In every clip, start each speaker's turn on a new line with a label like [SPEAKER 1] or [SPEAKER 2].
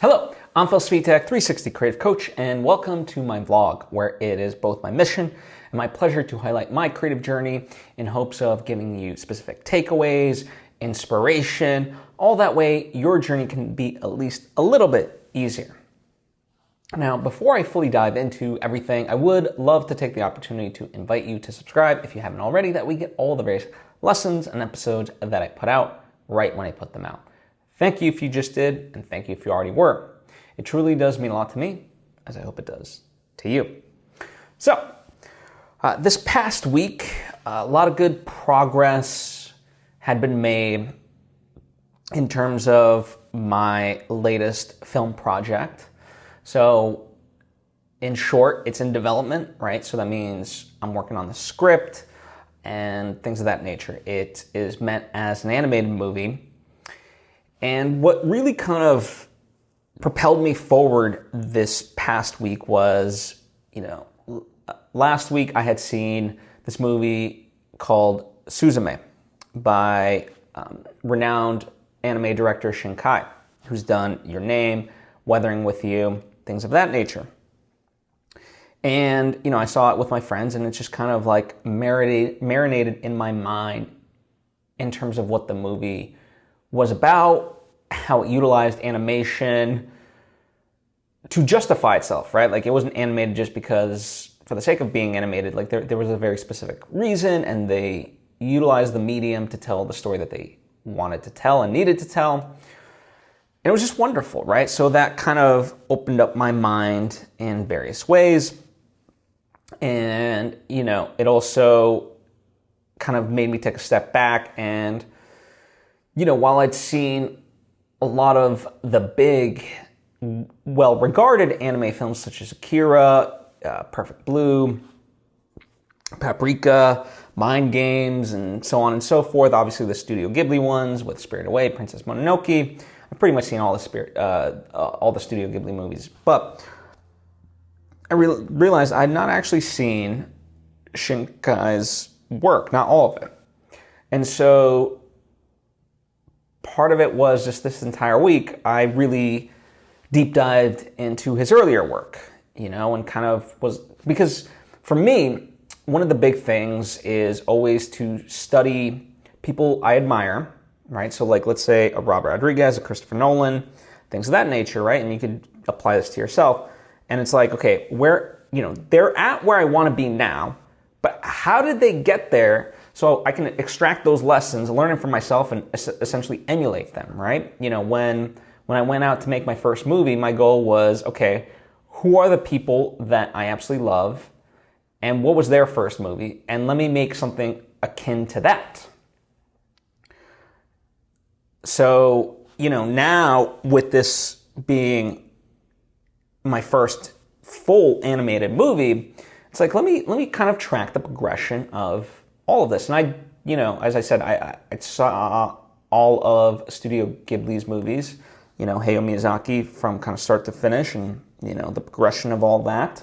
[SPEAKER 1] Hello, I'm Svitek, 360 Creative Coach, and welcome to my vlog, where it is both my mission and my pleasure to highlight my creative journey in hopes of giving you specific takeaways, inspiration, all that way your journey can be at least a little bit easier. Now, before I fully dive into everything, I would love to take the opportunity to invite you to subscribe if you haven't already, that we get all the various lessons and episodes that I put out right when I put them out. Thank you if you just did, and thank you if you already were. It truly does mean a lot to me, as I hope it does to you. So, this past week, a lot of good progress had been made in terms of my latest film project. So, in short, it's in development, right? So that means I'm working on the script and things of that nature. It is meant as an animated movie. And what really kind of propelled me forward this past week was, last week I had seen this movie called Suzume by renowned anime director Shinkai, who's done Your Name, Weathering with You, things of that nature. And, I saw it with my friends, and it's just kind of like marinated in my mind in terms of what the movie was about, how it utilized animation to justify itself, right? Like, it wasn't animated just because, for the sake of being animated. Like, there was a very specific reason, and they utilized the medium to tell the story that they wanted to tell and needed to tell. And it was just wonderful, right? So that kind of opened up my mind in various ways. And, it also kind of made me take a step back and, while I'd seen a lot of the big, well-regarded anime films such as Akira, Perfect Blue, Paprika, Mind Games, and so on and so forth, obviously the Studio Ghibli ones with Spirited Away, Princess Mononoke, I've pretty much seen all the Studio Ghibli movies, but I realized I had not actually seen Shinkai's work, not all of it. And so part of it was just this entire week, I really deep dived into his earlier work, and kind of was, because for me, one of the big things is always to study people I admire, right? So like, let's say a Robert Rodriguez, a Christopher Nolan, things of that nature, right? And you could apply this to yourself. And it's like, okay, they're at where I want to be now, but how did they get there so I can extract those lessons, learn them for myself, and essentially emulate them, right? When I went out to make my first movie, my goal was, okay, who are the people that I absolutely love, and what was their first movie, and let me make something akin to that. So, now with this being my first full animated movie, it's like, let me kind of track the progression of all of this. And I, as I said, I saw all of Studio Ghibli's movies, Hayao Miyazaki, from kind of start to finish, and, the progression of all that.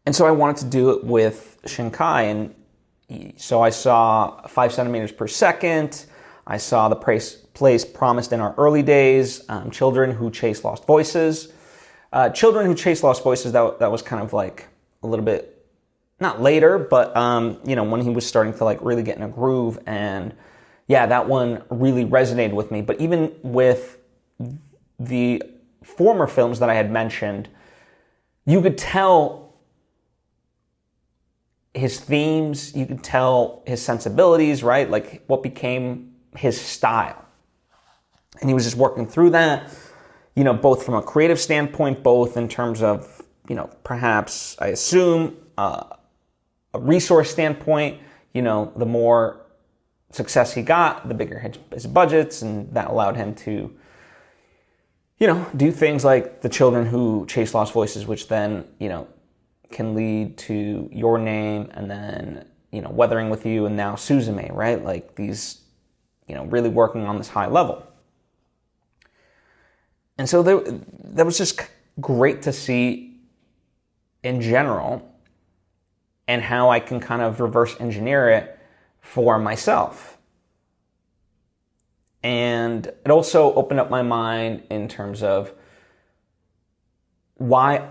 [SPEAKER 1] And so I wanted to do it with Shinkai, and so I saw 5 centimeters per second. I saw the place promised in our early days, Children Who Chase Lost Voices. Children Who Chase Lost Voices, that was kind of like a little bit, not later, but, when he was starting to like really get in a groove. And yeah, that one really resonated with me. But even with the former films that I had mentioned, you could tell his themes, you could tell his sensibilities, right? Like what became his style. And he was just working through that, both from a creative standpoint, both in terms of, perhaps, I assume, a resource standpoint. The more success he got, the bigger his budgets, and that allowed him to, do things like the Children Who Chase Lost Voices, which then, can lead to Your Name, and then, Weathering with You, and now Suzume, right? Like these, really working on this high level. And so that was just great to see in general, and how I can kind of reverse engineer it for myself. And it also opened up my mind in terms of why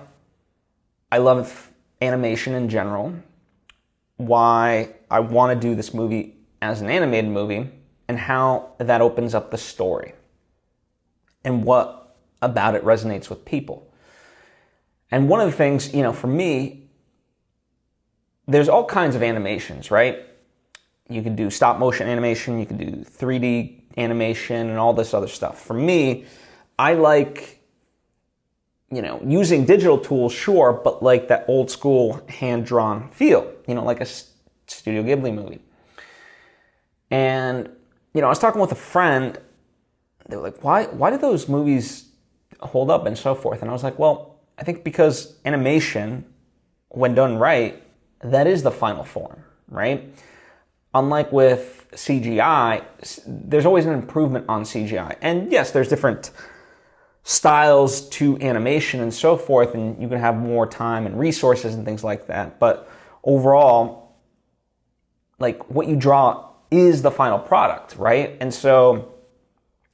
[SPEAKER 1] I love animation in general, why I want to do this movie as an animated movie, and how that opens up the story, and what about it resonates with people. And one of the things, for me, there's all kinds of animations, right? You can do stop motion animation, you can do 3D animation, and all this other stuff. For me, I like, using digital tools, sure, but like that old school hand-drawn feel, like a Studio Ghibli movie. And, I was talking with a friend, they were like, why do those movies hold up and so forth? And I was like, well, I think because animation, when done right, that is the final form, right? Unlike with CGI, there's always an improvement on CGI. And yes, there's different styles to animation and so forth, and you can have more time and resources and things like that. But overall, like, what you draw is the final product, right? And so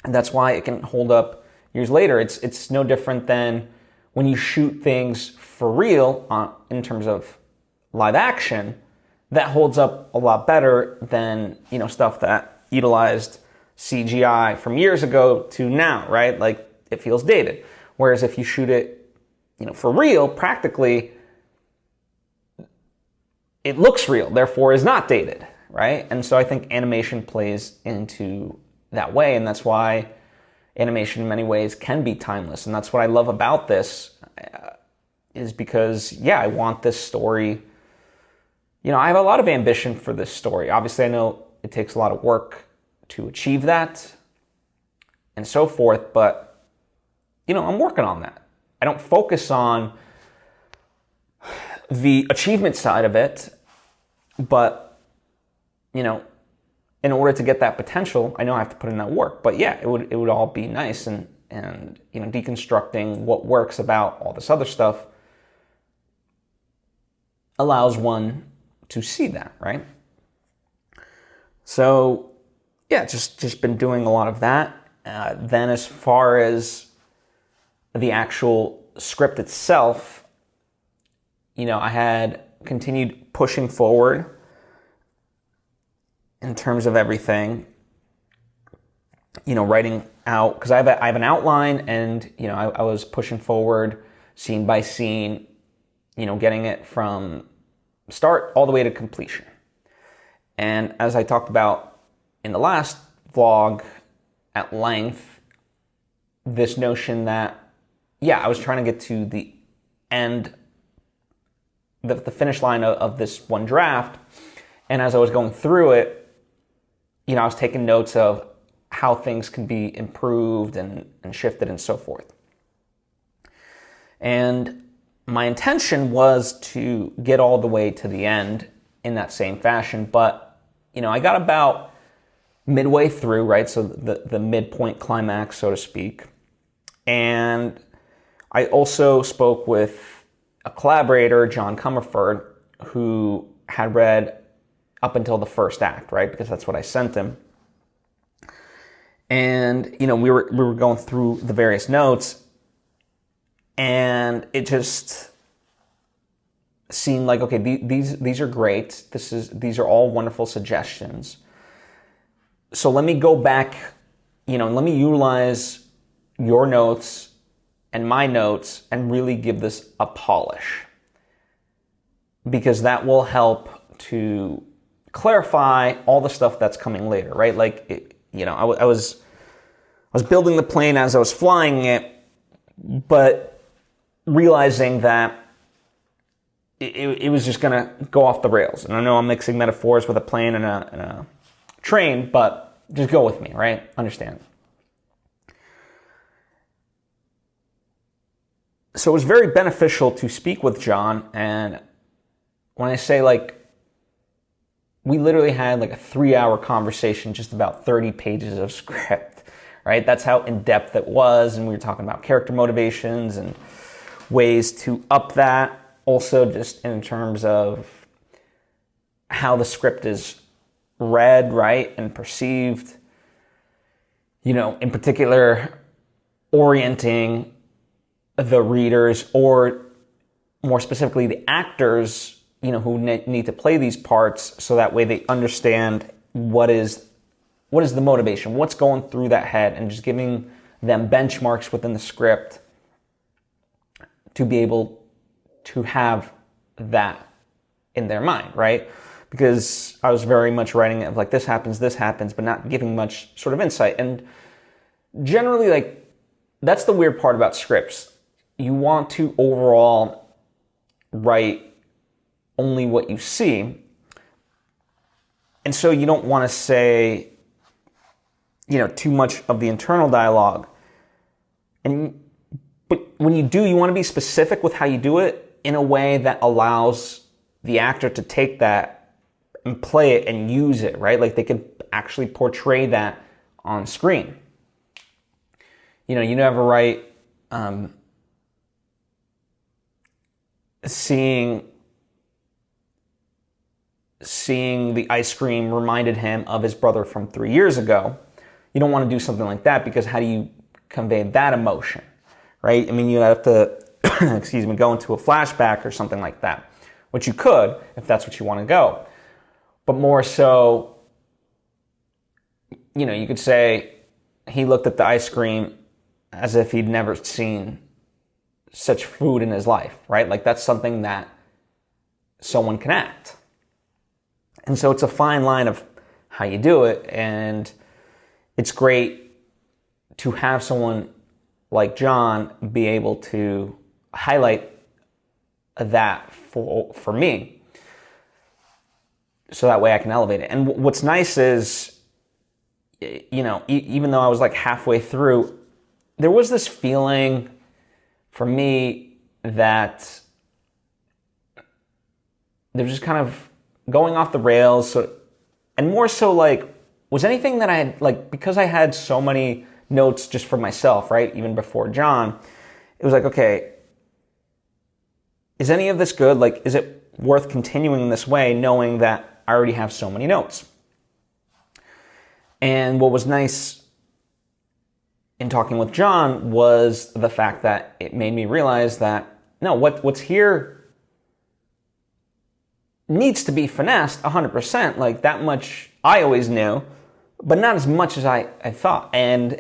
[SPEAKER 1] that's why it can hold up years later. It's no different than when you shoot things for real in terms of live action. That holds up a lot better than, stuff that utilized CGI from years ago to now, right? Like, it feels dated. Whereas if you shoot it, for real, practically, it looks real, therefore is not dated, right? And so I think animation plays into that way, and that's why animation in many ways can be timeless. And that's what I love about this, is because, I want this story. I have a lot of ambition for this story. Obviously, I know it takes a lot of work to achieve that and so forth, but, I'm working on that. I don't focus on the achievement side of it, but, in order to get that potential, I know I have to put in that work. But yeah, it would all be nice, and deconstructing what works about all this other stuff allows one to see that, right? So yeah, just been doing a lot of that. Then as far as the actual script itself, I had continued pushing forward in terms of everything, writing out, because I have an outline, and, I was pushing forward scene by scene, getting it from start all the way to completion. And as I talked about in the last vlog at length, this notion that, I was trying to get to the end, the finish line of this one draft. And as I was going through it, I was taking notes of how things can be improved and shifted and so forth. And my intention was to get all the way to the end in that same fashion. But, I got about midway through, right? So the midpoint climax, so to speak. And I also spoke with a collaborator, John Comerford, who had read up until the first act, right? Because that's what I sent him. And, we were going through the various notes, and it just seemed like, okay, these are great. These are all wonderful suggestions. So let me go back, let me utilize your notes and my notes and really give this a polish, because that will help to clarify all the stuff that's coming later, right? Like, I was building the plane as I was flying it, but realizing that it was just going to go off the rails. And I know I'm mixing metaphors with a plane and a train, but just go with me, right? Understand. So it was very beneficial to speak with John. And when I say, we literally had a 3-hour conversation, just about 30 pages of script, right? That's how in-depth it was. And we were talking about character motivations and ways to up that. Also, just in terms of how the script is read, right, and perceived. in particular, orienting the readers, or more specifically the actors, who need to play these parts, so that way they understand what is the motivation, what's going through that head, and just giving them benchmarks within the script to be able to have that in their mind, right? Because I was very much writing it of like, this happens, but not giving much sort of insight. And generally, like, that's the weird part about scripts. You want to overall write only what you see. And so you don't want to say, too much of the internal dialogue. But when you do, you want to be specific with how you do it in a way that allows the actor to take that and play it and use it, right? Like they can actually portray that on screen. You never write seeing the ice cream reminded him of his brother from 3 years ago. You don't want to do something like that, because how do you convey that emotion, right? I mean, you have to, go into a flashback or something like that, which you could if that's what you want to go. But more so, you could say he looked at the ice cream as if he'd never seen such food in his life, right? Like that's something that someone can act. And so it's a fine line of how you do it, and it's great to have someone like John be able to highlight that for me, so that way I can elevate it. And what's nice is, even though I was like halfway through, there was this feeling for me that there was just kind of going off the rails. And more so, like, was anything that I had, like, because I had so many notes just for myself, right? Even before John, it was like, okay, is any of this good? Like, is it worth continuing this way, knowing that I already have so many notes? And what was nice in talking with John was the fact that it made me realize that, no, what's here needs to be finessed 100%. Like, that much I always knew, but not as much as I thought. And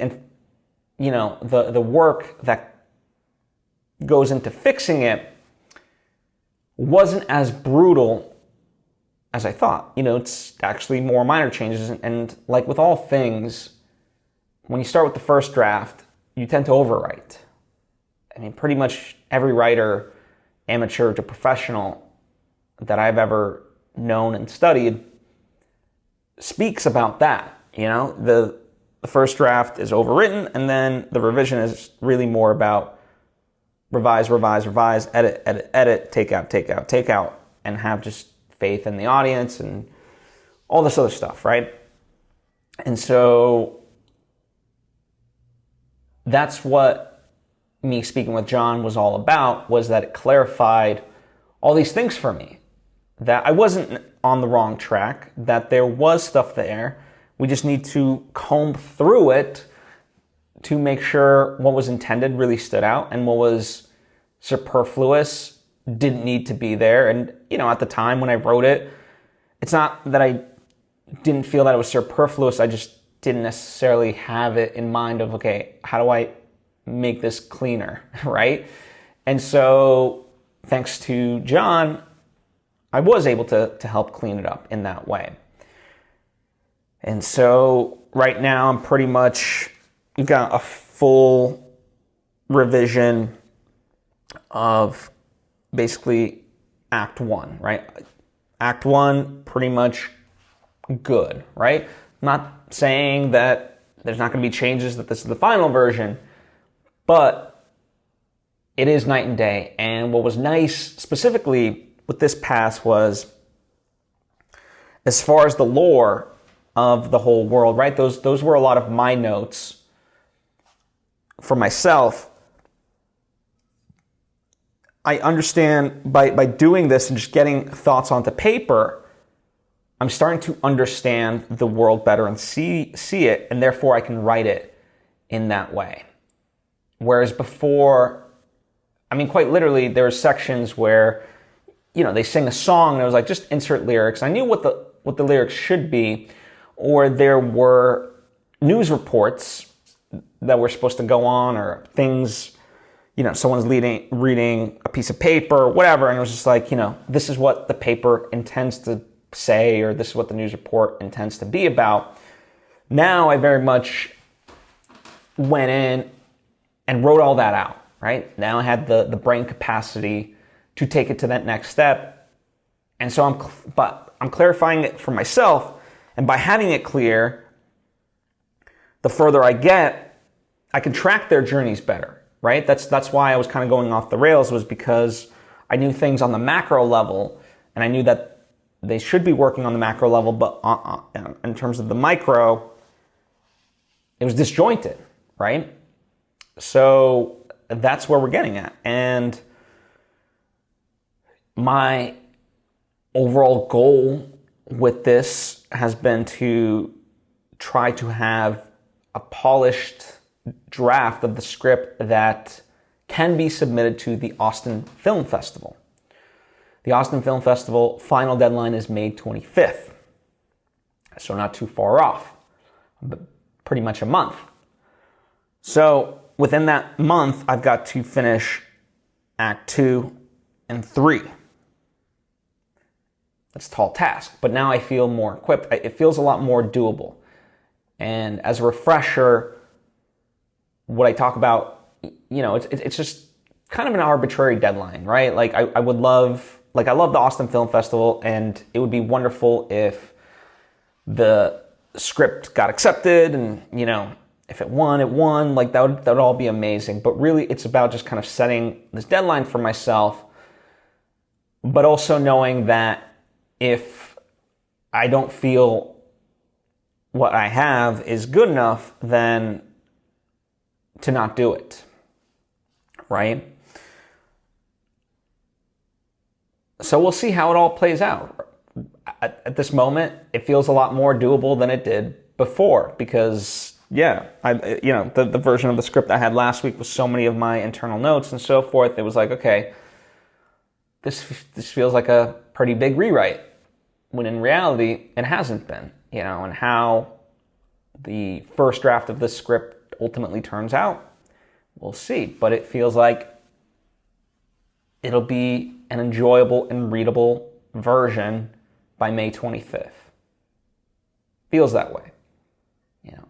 [SPEAKER 1] the work that goes into fixing it wasn't as brutal as I thought. It's actually more minor changes. And like with all things, when you start with the first draft, you tend to overwrite. I mean, pretty much every writer, amateur to professional, that I've ever known and studied speaks about that. The first draft is overwritten, and then the revision is really more about revise, edit, take out, and have just faith in the audience and all this other stuff, right? And so that's what me speaking with John was all about, was that it clarified all these things for me, that I wasn't on the wrong track, that there was stuff there. We just need to comb through it to make sure what was intended really stood out, and what was superfluous didn't need to be there. And, at the time when I wrote it, it's not that I didn't feel that it was superfluous. I just didn't necessarily have it in mind of, okay, how do I make this cleaner, right? And so thanks to John, I was able to help clean it up in that way. And so right now I'm pretty much got a full revision of basically Act 1, right? Act 1, pretty much good, right? I'm not saying that there's not going to be changes, that this is the final version, but it is night and day. And what was nice specifically with this pass was, as far as the lore of the whole world, right? Those were a lot of my notes for myself. I understand by doing this and just getting thoughts onto paper, I'm starting to understand the world better and see it, and therefore I can write it in that way. Whereas before, I mean, quite literally, there were sections where, they sing a song and it was like, just insert lyrics. I knew what the lyrics should be, or there were news reports that were supposed to go on, or things, someone's reading a piece of paper, whatever, and it was just like, this is what the paper intends to say, or this is what the news report intends to be about. Now I very much went in and wrote all that out, right? Now I had the brain capacity to take it to that next step. And so I'm clarifying it for myself, and by having it clear, the further I get, I can track their journeys better, right? That's why I was kind of going off the rails, was because I knew things on the macro level, and I knew that they should be working on the macro level, but in terms of the micro, it was disjointed, right? So that's where we're getting at. And my overall goal with this has been to try to have a polished draft of the script that can be submitted to the Austin Film Festival. The Austin Film Festival final deadline is May 25th. So not too far off, but pretty much a month. So within that month, I've got to finish Act 2 and 3. That's a tall task, but now I feel more equipped. It feels a lot more doable. And as a refresher, what I talk about, it's just kind of an arbitrary deadline, right? Like I love the Austin Film Festival, and it would be wonderful if the script got accepted, and if it won, like that would all be amazing. But really, it's about just kind of setting this deadline for myself, but also knowing that if I don't feel what I have is good enough, then to not do it, right? So we'll see how it all plays out. At this moment, it feels a lot more doable than it did before, because the version of the script I had last week with so many of my internal notes and so forth, it was like, okay, this feels like a pretty big rewrite, when in reality it hasn't been, and how the first draft of this script ultimately turns out, we'll see. But it feels like it'll be an enjoyable and readable version by May 25th. Feels that way.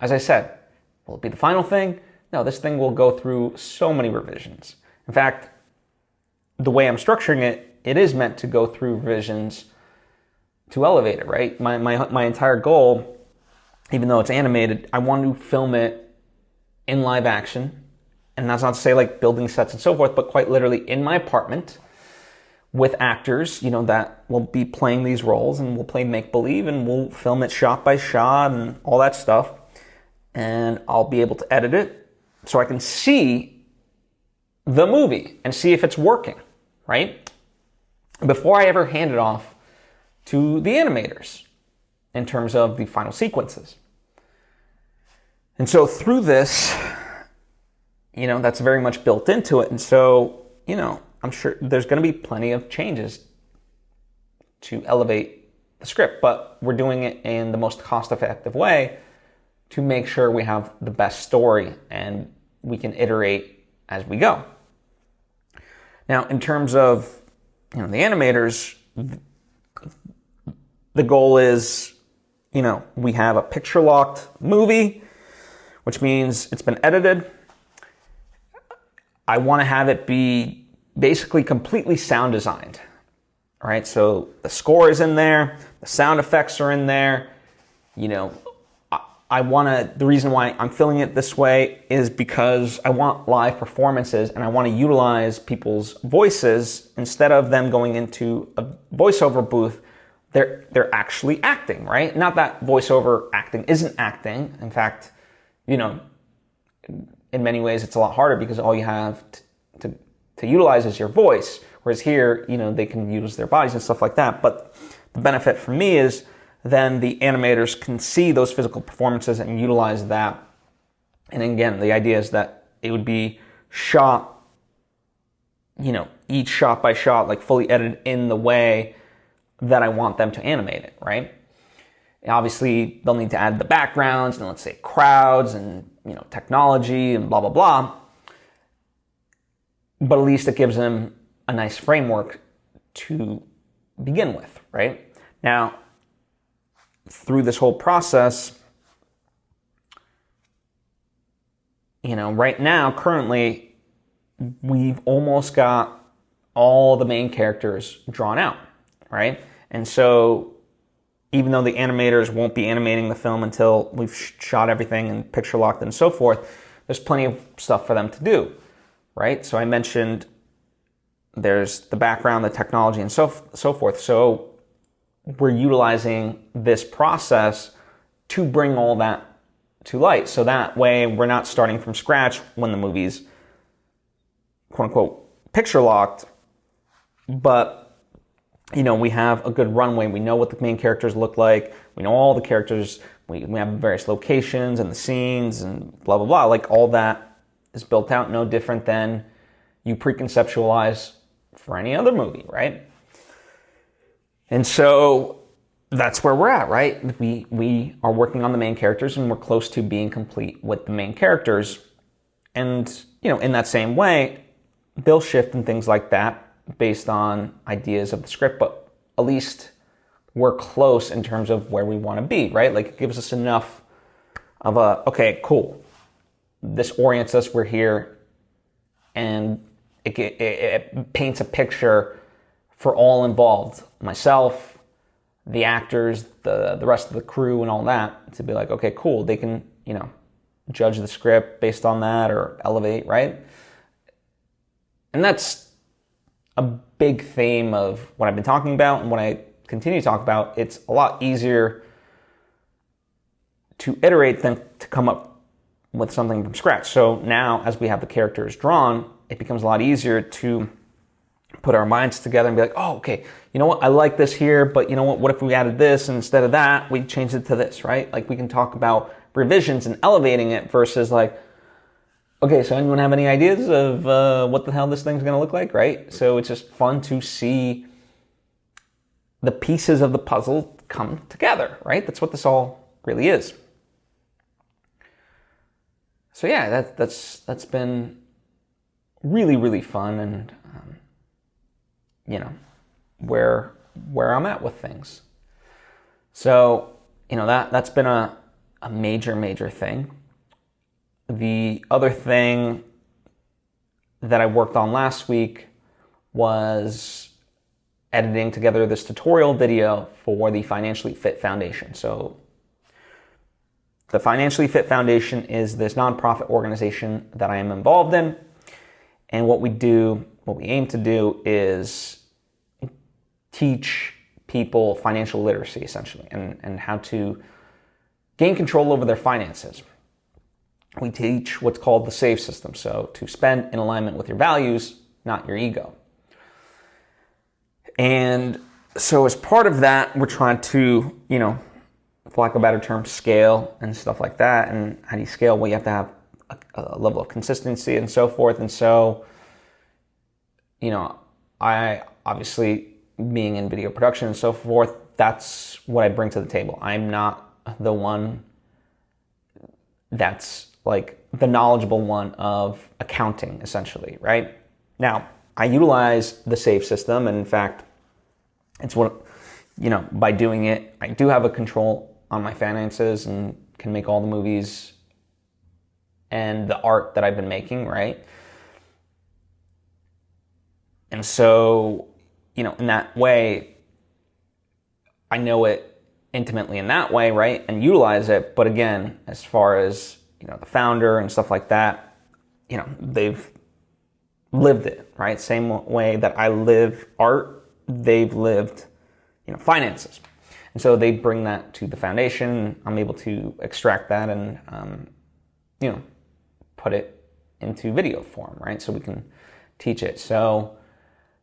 [SPEAKER 1] As I said, will it be the final thing? No, this thing will go through so many revisions. In fact, the way I'm structuring it, it is meant to go through revisions to elevate it, right? My entire goal, even though it's animated, I want to film it in live action. And that's not to say like building sets and so forth, but quite literally in my apartment with actors, that will be playing these roles, and we'll play make-believe, and we'll film it shot by shot and all that stuff. And I'll be able to edit it so I can see the movie and see if it's working, right? Before I ever hand it off to the animators in terms of the final sequences. And so through this, that's very much built into it. And so, I'm sure there's going to be plenty of changes to elevate the script, but we're doing it in the most cost-effective way to make sure we have the best story and we can iterate as we go. Now, in terms of, the animators, the goal is, we have a picture-locked movie, which means it's been edited. I want to have it be basically completely sound designed. All right, so the score is in there, the sound effects are in there. The reason why I'm filling it this way is because I want live performances, and I want to utilize people's voices instead of them going into a voiceover booth. They're actually acting, right? Not that voiceover acting isn't acting. In fact, in many ways it's a lot harder because all you have to utilize is your voice. Whereas here, they can use their bodies and stuff like that. But the benefit for me is then the animators can see those physical performances and utilize that And again, the idea is that it would be shot, each shot by shot, like fully edited in the way that I want them to animate it, right? And obviously, they'll need to add the backgrounds and let's say crowds and, technology and blah, blah, blah. But at least it gives them a nice framework to begin with, right? Now, through this whole process, right now, currently, we've almost got all the main characters drawn out, right? And so, even though the animators won't be animating the film until we've shot everything and picture locked and so forth, there's plenty of stuff for them to do, right? So I mentioned there's the background, the technology, and so forth. So we're utilizing this process to bring all that to light. So that way we're not starting from scratch when the movie's quote unquote picture locked, but we have a good runway. We know what the main characters look like. We know all the characters. We have various locations and the scenes and blah, blah, blah. Like all that is built out, no different than you preconceptualize for any other movie, right? And so that's where we're at, right? We are working on the main characters and we're close to being complete with the main characters. And, in that same way, they'll shift and things like that based on ideas of the script, but at least we're close in terms of where we want to be, right? Like it gives us enough of okay, cool. This orients us, we're here, and it paints a picture for all involved, myself, the actors, the rest of the crew and all that, to be like, okay, cool. They can, judge the script based on that or elevate, right? And that's a big theme of what I've been talking about and what I continue to talk about. It's a lot easier to iterate than to come up with something from scratch. So now, as we have the characters drawn, it becomes a lot easier to put our minds together and be like, oh, okay, you know what? I like this here, but you know what if we added this and instead of that, we changed it to this, right? Like we can talk about revisions and elevating it versus like, okay, so anyone have any ideas of what the hell this thing's going to look like, right? So it's just fun to see the pieces of the puzzle come together, right? That's what this all really is. So yeah, that's been really, really fun, and where I'm at with things. So that's been a major thing. The other thing that I worked on last week was editing together this tutorial video for the Financially Fit Foundation. So the Financially Fit Foundation is this nonprofit organization that I am involved in. And what we aim to do is teach people financial literacy, essentially, and how to gain control over their finances. We teach what's called the SAVE system. So to spend in alignment with your values, not your ego. And so as part of that, we're trying to, for lack of a better term, scale and stuff like that. And how do you scale? Well, you have to have a level of consistency and so forth. And so, I obviously, being in video production and so forth, that's what I bring to the table. I'm not the one that's like the knowledgeable one of accounting, essentially, right? Now, I utilize the SAVE system, and in fact, it's what, by doing it, I do have a control on my finances and can make all the movies and the art that I've been making, right? And so, in that way, I know it intimately in that way, right? And utilize it. But again, as far as, the founder and stuff like that, they've lived it, right? Same way that I live art, they've lived, finances. And so they bring that to the foundation. I'm able to extract that and, put it into video form, right? So we can teach it. So,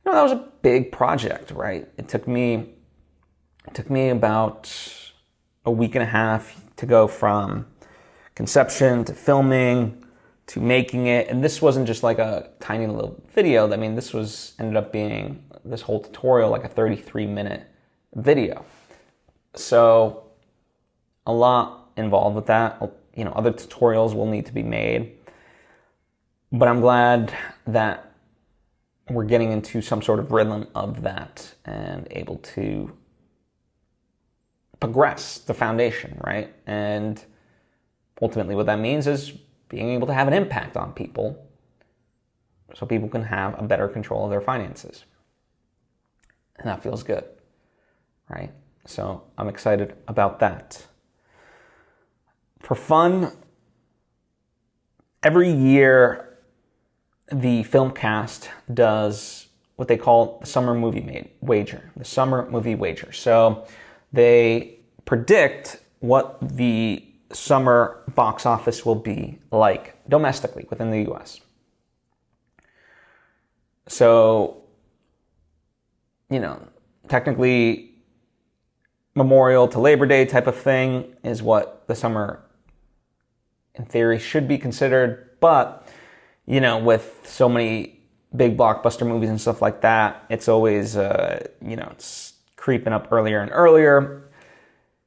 [SPEAKER 1] that was a big project, right? It took me about a week and a half to go from conception to filming to making it. And this wasn't just like a tiny little video. I mean, ended up being this whole tutorial, like a 33-minute video. So a lot involved with that. Other tutorials will need to be made. But I'm glad that we're getting into some sort of rhythm of that and able to progress the foundation, right? And ultimately what that means is being able to have an impact on people so people can have a better control of their finances. And that feels good, right? So I'm excited about that. For fun, every year the film cast does what they call the summer movie wager, the summer movie wager. So they predict what the summer box office will be like domestically within the US. So, technically Memorial to Labor Day type of thing is what the summer in theory should be considered, but with so many big blockbuster movies and stuff like that, it's always it's creeping up earlier and earlier.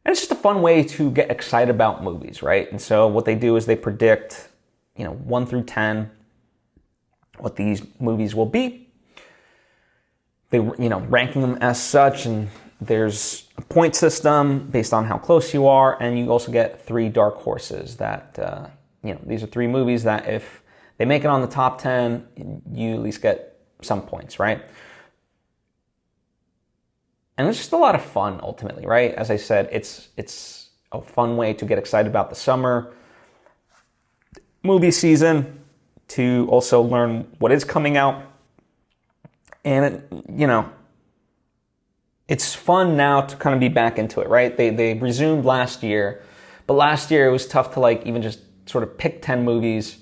[SPEAKER 1] And it's just a fun way to get excited about movies, right? And so what they do is they predict, 1 through 10, what these movies will be. They, ranking them as such, and there's a point system based on how close you are, and you also get 3 dark horses that, these are 3 movies that if they make it on the top 10, you at least get some points, right? And it's just a lot of fun, ultimately, right? As I said, it's a fun way to get excited about the summer movie season, to also learn what is coming out. And, it's fun now to kind of be back into it, right? They resumed last year, but last year it was tough to even just sort of pick 10 movies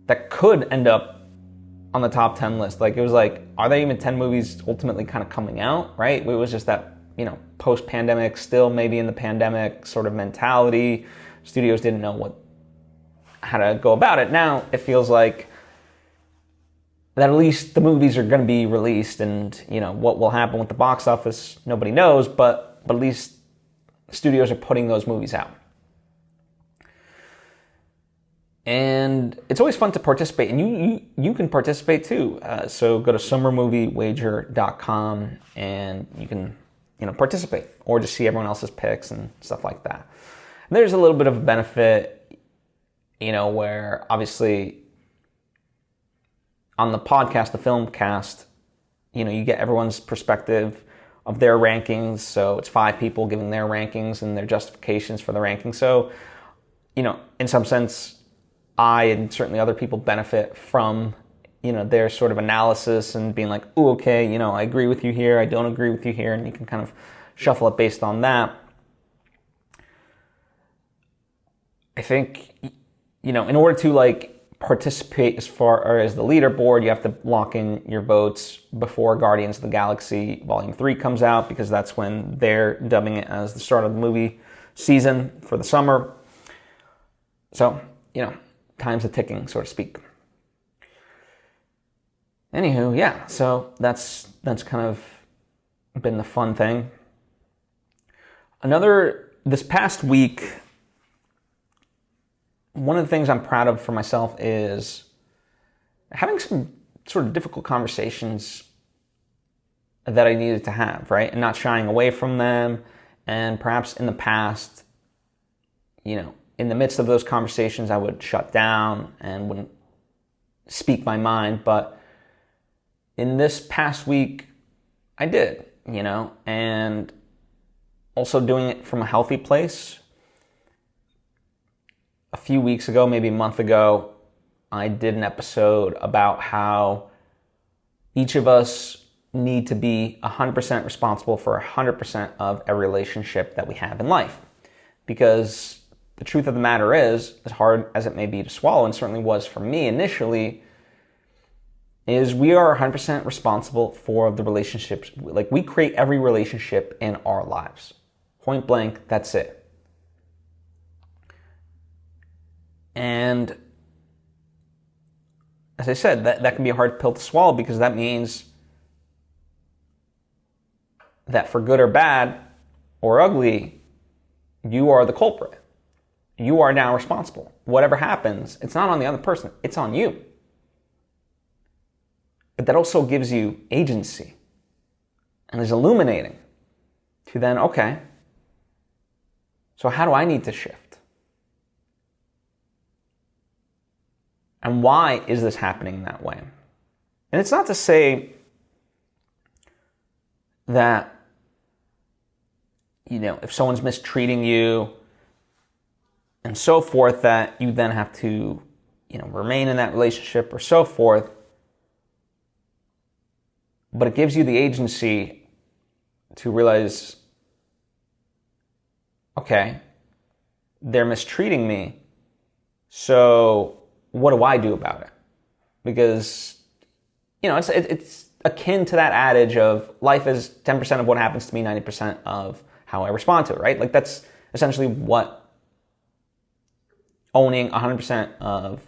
[SPEAKER 1] that could end up on the top 10 list. It was are there even 10 movies ultimately kind of coming out, right? It was just that, post-pandemic, still maybe in the pandemic sort of mentality. Studios didn't know how to go about it. Now it feels like that at least the movies are going to be released, and, what will happen with the box office, nobody knows, but at least studios are putting those movies out. And it's always fun to participate, and you can participate too. So go to summermoviewager.com and you can participate, or just see everyone else's picks and stuff like that. And there's a little bit of a benefit, where obviously on the podcast, the film cast, you get everyone's perspective of their rankings. So it's 5 people giving their rankings and their justifications for the rankings. So, in some sense, I and certainly other people benefit from, their sort of analysis and being like, oh, okay, I agree with you here, I don't agree with you here, and you can kind of shuffle it based on that. I think, in order to participate as far as the leaderboard, you have to lock in your votes before Guardians of the Galaxy Volume 3 comes out, because that's when they're dubbing it as the start of the movie season for the summer. So, time's a ticking, so to speak. Anywho, yeah, so that's kind of been the fun thing. This past week, one of the things I'm proud of for myself is having some sort of difficult conversations that I needed to have, right? And not shying away from them. And perhaps in the past, in the midst of those conversations, I would shut down and wouldn't speak my mind. But in this past week, I did, and also doing it from a healthy place. A few weeks ago, maybe a month ago, I did an episode about how each of us need to be 100% responsible for 100% of every relationship that we have in life. Because the truth of the matter is, as hard as it may be to swallow, and certainly was for me initially, is we are 100% responsible for the relationships. We create every relationship in our lives. Point blank, that's it. And as I said, that can be a hard pill to swallow, because that means that for good or bad or ugly, you are the culprit. You are now responsible. Whatever happens, it's not on the other person, it's on you. But that also gives you agency and is illuminating to then, okay, so how do I need to shift? And why is this happening that way? And it's not to say that, if someone's mistreating you and so forth, that you then have to, remain in that relationship or so forth. But it gives you the agency to realize, okay, they're mistreating me, so what do I do about it? Because, it's akin to that adage of life is 10% of what happens to me, 90% of how I respond to it, right? Like, that's essentially what owning 100% of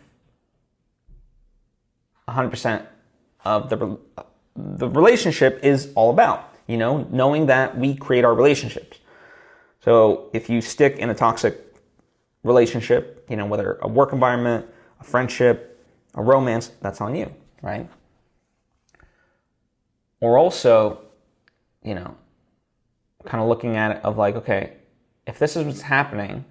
[SPEAKER 1] the relationship is all about, knowing that we create our relationships. So if you stick in a toxic relationship, whether a work environment, a friendship, a romance, that's on you, right? Or also, kind of looking at it of like, okay, if this is what's happening,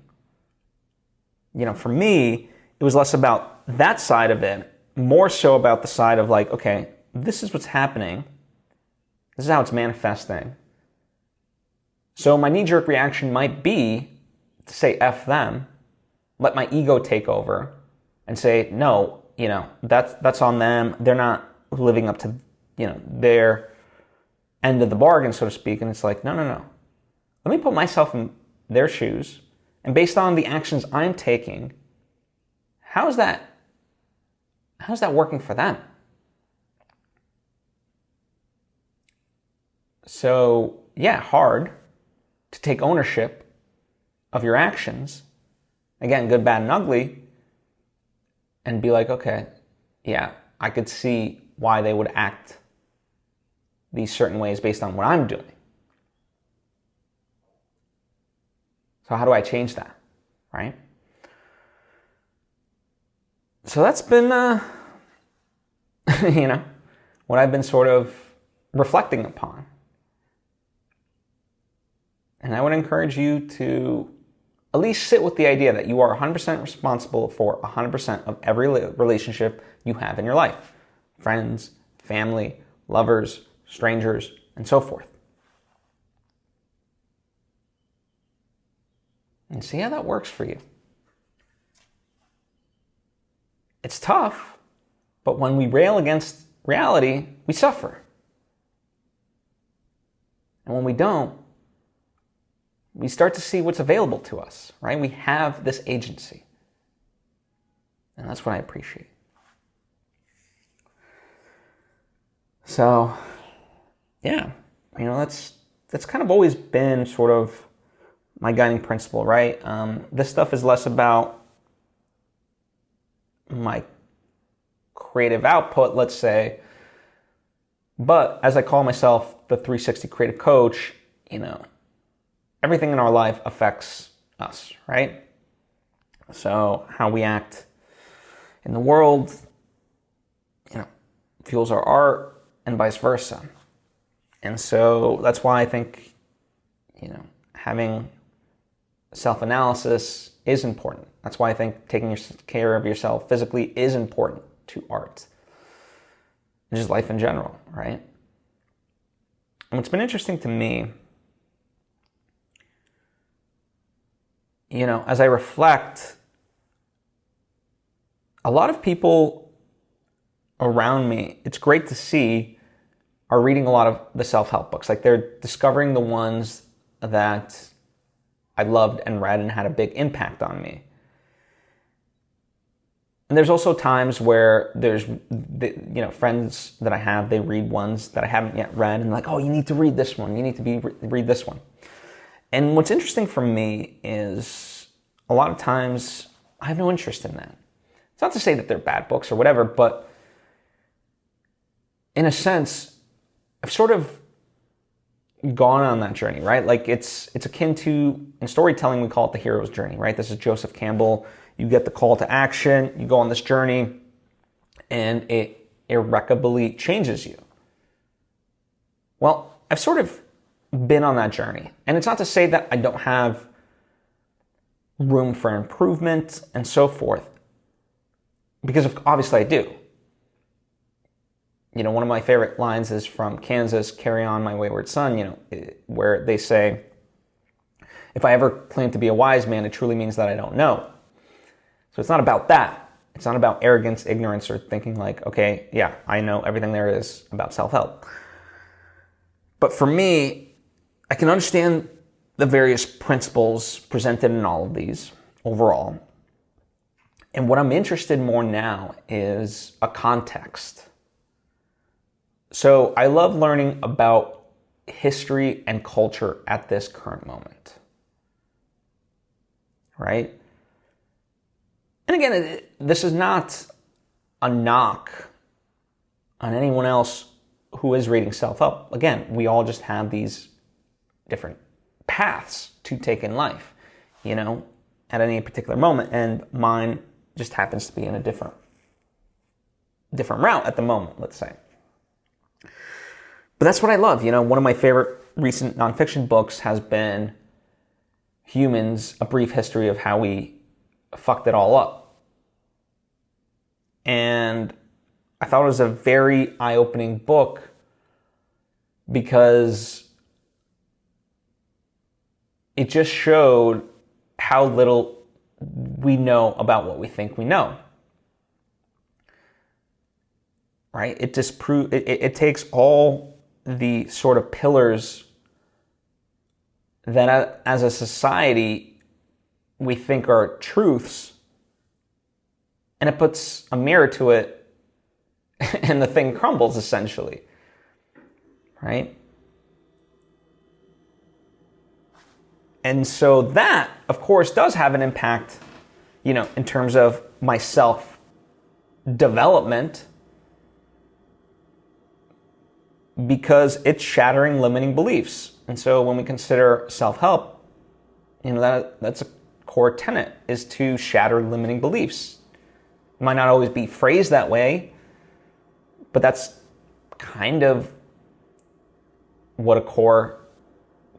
[SPEAKER 1] for me, it was less about that side of it, more so about the side of like, okay, this is what's happening. This is how it's manifesting. So my knee-jerk reaction might be to say F them, let my ego take over and say, no, that's on them. They're not living up to, their end of the bargain, so to speak. And it's like, no. Let me put myself in their shoes. And based on the actions I'm taking, how's that working for them? So, yeah, hard to take ownership of your actions. Again, good, bad, and ugly. And be like, okay, yeah, I could see why they would act these certain ways based on what I'm doing. So how do I change that, right? So that's been, what I've been sort of reflecting upon. And I would encourage you to at least sit with the idea that you are 100% responsible for 100% of every relationship you have in your life. Friends, family, lovers, strangers, and so forth. And see how that works for you. It's tough, but when we rail against reality, we suffer. And when we don't, we start to see what's available to us, right? We have this agency. And that's what I appreciate. So, yeah, that's kind of always been sort of my guiding principle, right? This stuff is less about my creative output, let's say, but as I call myself the 360 creative coach, everything in our life affects us, right? So how we act in the world, fuels our art and vice versa. And so that's why I think, having self-analysis is important. That's why I think taking care of yourself physically is important to art. And just life in general, right? And what's been interesting to me, as I reflect, a lot of people around me, it's great to see, are reading a lot of the self-help books. Like, they're discovering the ones that I loved and read and had a big impact on me. And there's also times where there's, friends that I have, they read ones that I haven't yet read, and like, oh, you need to read this one. You need to read this one. And what's interesting for me is a lot of times I have no interest in that. It's not to say that they're bad books or whatever, but in a sense, I've sort of gone on that journey, right? Like it's akin to, in storytelling, we call it the hero's journey, right? This is Joseph Campbell. You get the call to action, you go on this journey, and it irreparably changes you. Well, I've sort of been on that journey. And it's not to say that I don't have room for improvement and so forth, because obviously I do. You know, one of my favorite lines is from Kansas, "Carry on, my wayward son," you know, where they say, "If I ever claim to be a wise man, it truly means that I don't know." So it's not about that. It's not about arrogance, ignorance, or thinking like, okay, yeah, I know everything there is about self-help. But for me, I can understand the various principles presented in all of these overall. And what I'm interested more now is a context. So I love learning about history and culture at this current moment, right? And again, this is not a knock on anyone else who is reading self-help. Again, we all just have these different paths to take in life, you know, at any particular moment. And mine just happens to be in a different route at the moment, let's say. But that's what I love. You know, one of my favorite recent nonfiction books has been Humans, A Brief History of How We Fucked It All Up. And I thought it was a very eye-opening book because it just showed how little we know about what we think we know. Right? It takes all the sort of pillars that as a society we think are truths, and it puts a mirror to it, and the thing crumbles essentially. Right? And so that, of course, does have an impact, you know, in terms of my self-development, because it's shattering limiting beliefs. And so when we consider self-help, you know, that's a core tenet, is to shatter limiting beliefs. It might not always be phrased that way, but that's kind of what a core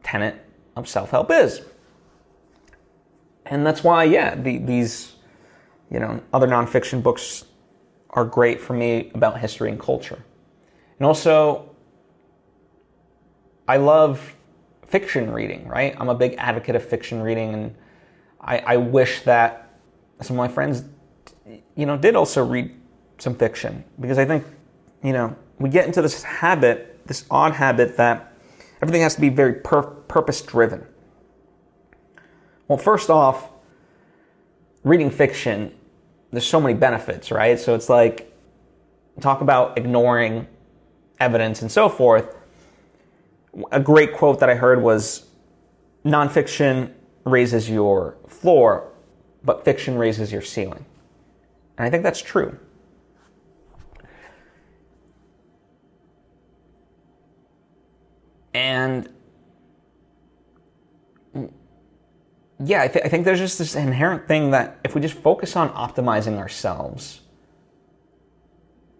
[SPEAKER 1] tenet of self-help is. And that's why, yeah, these, you know, other nonfiction books are great for me about history and culture. And also, I love fiction reading, right? I'm a big advocate of fiction reading, and I wish that some of my friends, you know, did also read some fiction, because I think, you know, we get into this habit, this odd habit that everything has to be very purpose-driven. Well, first off, reading fiction, there's so many benefits, right? So it's like, talk about ignoring evidence and so forth. A great quote that I heard was, nonfiction raises your floor, but fiction raises your ceiling. And I think that's true. And yeah, I think there's just this inherent thing that if we just focus on optimizing ourselves,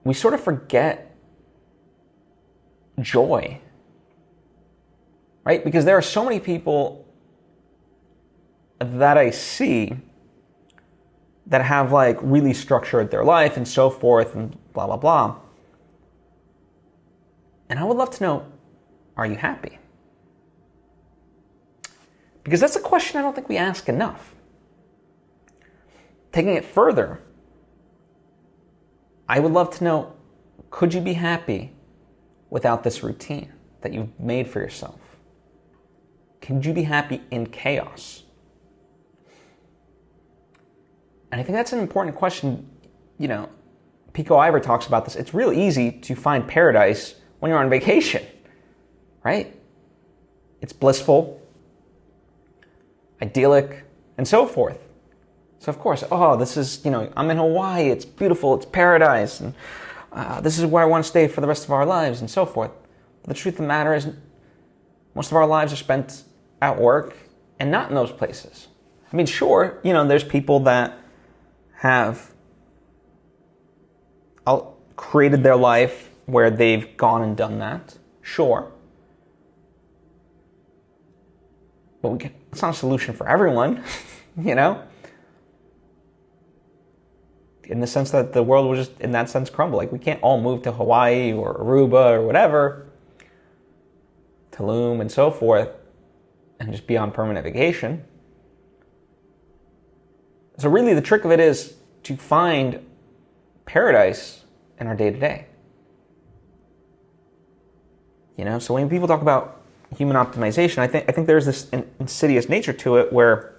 [SPEAKER 1] we sort of forget joy. Right? Because there are so many people that I see that have like really structured their life and so forth and blah, blah, blah. And I would love to know, are you happy? Because that's a question I don't think we ask enough. Taking it further, I would love to know, could you be happy without this routine that you've made for yourself? Could you be happy in chaos? And I think that's an important question. You know, Pico Iver talks about this. It's real easy to find paradise when you're on vacation, right? It's blissful, idyllic, and so forth. So of course, this is, I'm in Hawaii, it's beautiful, it's paradise, and this is where I want to stay for the rest of our lives, and so forth. But the truth of the matter is, most of our lives are spent at work and not in those places. I mean, sure, there's people that have created their life where they've gone and done that. Sure. But it's not a solution for everyone, in the sense that the world will just, in that sense, crumble. Like, we can't all move to Hawaii or Aruba or whatever, Tulum and so forth, and just be on permanent vacation. So really the trick of it is to find paradise in our day-to-day. So when people talk about human optimization, I think there's this insidious nature to it where,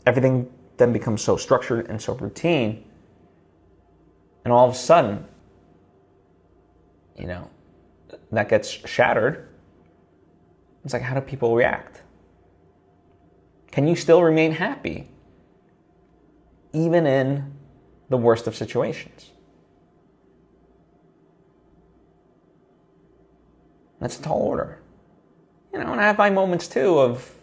[SPEAKER 1] everything then becomes so structured and so routine, and all of a sudden, that gets shattered. It's like, how do people react? Can you still remain happy even in the worst of situations? That's a tall order. And I have my moments too of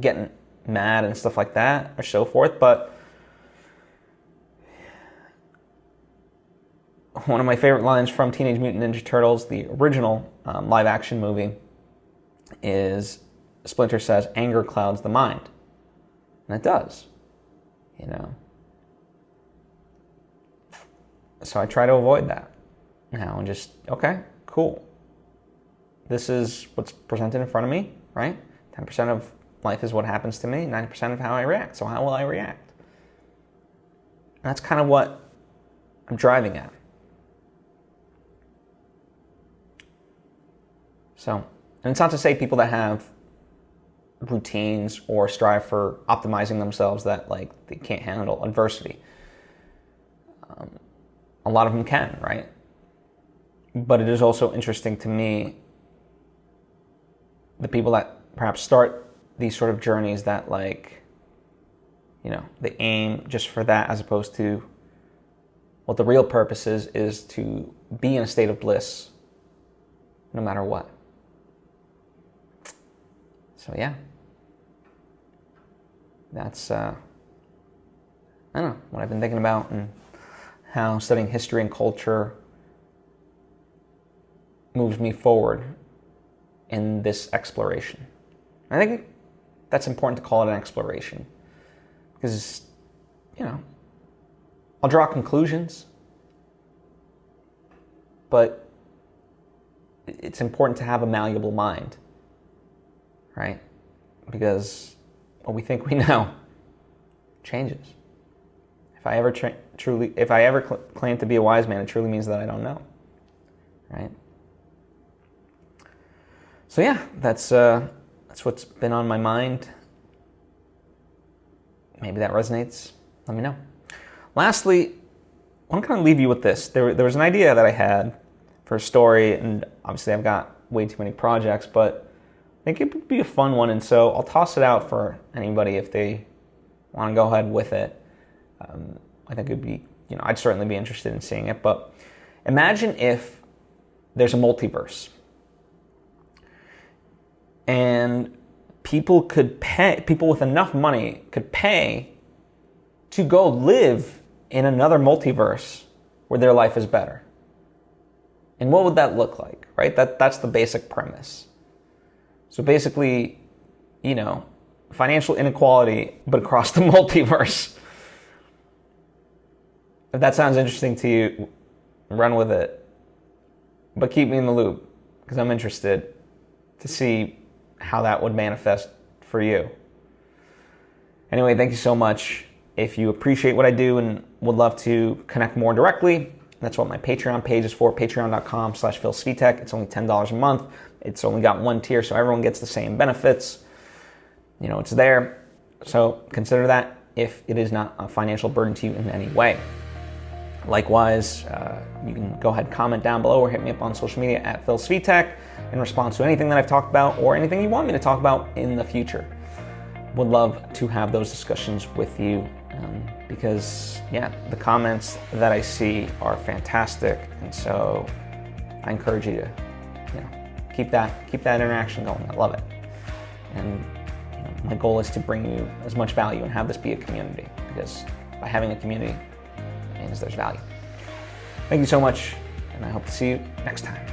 [SPEAKER 1] getting mad and stuff like that, or so forth, but one of my favorite lines from Teenage Mutant Ninja Turtles, the original live action movie, is Splinter says, "Anger clouds the mind." And it does, So I try to avoid that now and just, okay, cool. This is what's presented in front of me, right? 10% of life is what happens to me, 90% of how I react. So how will I react? And that's kind of what I'm driving at. So, and it's not to say people that have routines or strive for optimizing themselves that they can't handle adversity. A lot of them can, right? But it is also interesting to me, the people that perhaps start these sort of journeys that they aim just for that, as opposed to what the real purpose is to be in a state of bliss no matter what. So yeah, that's I don't know, what I've been thinking about, and how studying history and culture moves me forward in this exploration. I think that's important to call it an exploration, because, I'll draw conclusions, but it's important to have a malleable mind, right? Because what we think we know changes. If I ever claim to be a wise man, it truly means that I don't know, right? So yeah, that's what's been on my mind. Maybe that resonates. Let me know. Lastly, I'm going to leave you with this. There was an idea that I had for a story, and obviously I've got way too many projects, but I think it would be a fun one, and so I'll toss it out for anybody if they want to go ahead with it. I think it'd be, I'd certainly be interested in seeing it, but imagine if there's a multiverse, and people with enough money could pay to go live in another multiverse where their life is better. And what would that look like, right? That's the basic premise. So basically, financial inequality, but across the multiverse. If that sounds interesting to you, run with it. But keep me in the loop, because I'm interested to see how that would manifest for you. Anyway, thank you so much. If you appreciate what I do and would love to connect more directly, that's what my Patreon page is for, patreon.com/PhilSvitek. It's only $10 a month. It's only got one tier, so everyone gets the same benefits. It's there. So consider that if it is not a financial burden to you in any way. Likewise, you can go ahead and comment down below or hit me up on social media at PhilSvitek in response to anything that I've talked about or anything you want me to talk about in the future. would love to have those discussions with you because, yeah, the comments that I see are fantastic, and so I encourage you to, keep that interaction going. I love it, and my goal is to bring you as much value and have this be a community, because by having a community, it means there's value. Thank you so much, and I hope to see you next time.